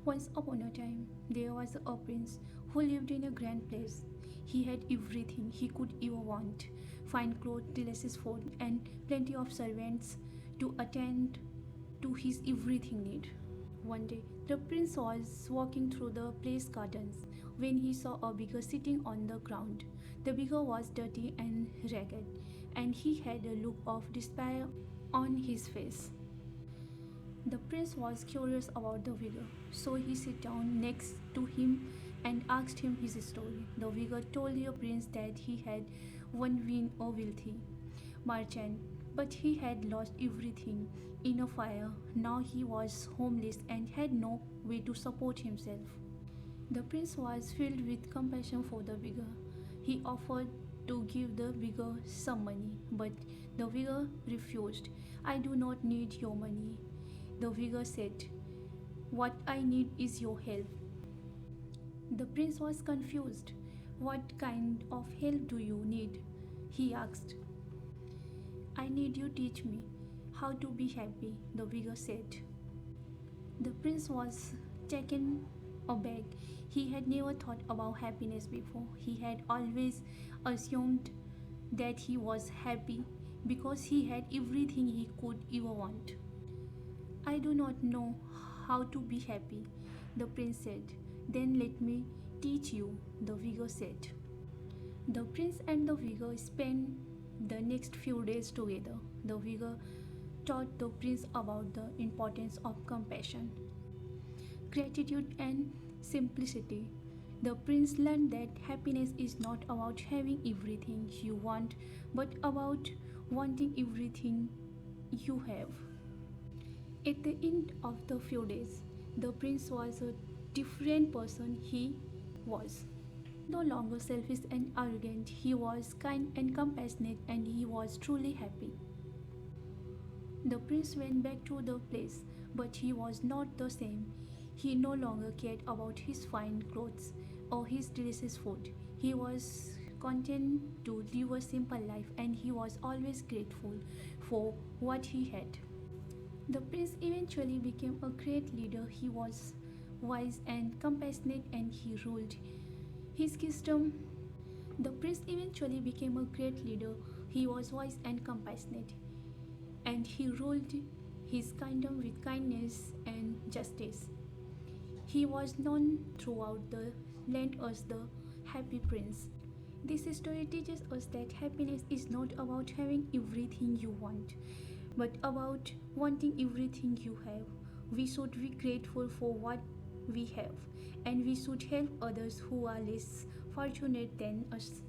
Once upon a time, there was a prince who lived in a grand place. He had everything he could ever want: fine clothes, delicious food, and plenty of servants to attend to his everything need. One day, the prince was walking through the place gardens when he saw a beggar sitting on the ground. The beggar was dirty and ragged, and he had a look of despair on his face. The prince was curious about the beggar, so he sat down next to him and asked him his story. The beggar told the prince that he had once been a wealthy merchant, but he had lost everything in a fire. Now he was homeless and had no way to support himself. The prince was filled with compassion for the beggar. He offered to give the beggar some money, but the beggar refused. "I do not need your money," the beggar said. "What I need is your help." The prince was confused. "What kind of help do you need?" he asked. "I need you to teach me how to be happy," the beggar said. The prince was taken aback. He had never thought about happiness before. He had always assumed that he was happy because he had everything he could ever want. "I do not know how to be happy," the prince said. "Then let me teach you," the beggar said. The prince and the beggar spent the next few days together. The beggar taught the prince about the importance of compassion, gratitude, and simplicity. The prince learned that happiness is not about having everything you want, but about wanting everything you have. At the end of the few days, the prince was a different person. He was no longer selfish and arrogant. He was kind and compassionate, and he was truly happy. The prince went back to the place, but he was not the same. He no longer cared about his fine clothes or his delicious food. He was content to live a simple life, and he was always grateful for what he had. The prince eventually became a great leader. He was wise and compassionate, and he ruled his kingdom. The prince eventually became a great leader. He was wise and compassionate, and he ruled his kingdom with kindness and justice. He was known throughout the land as the Happy Prince. This story teaches us that happiness is not about having everything you want, but about wanting everything you have. We should be grateful for what we have, and we should help others who are less fortunate than us.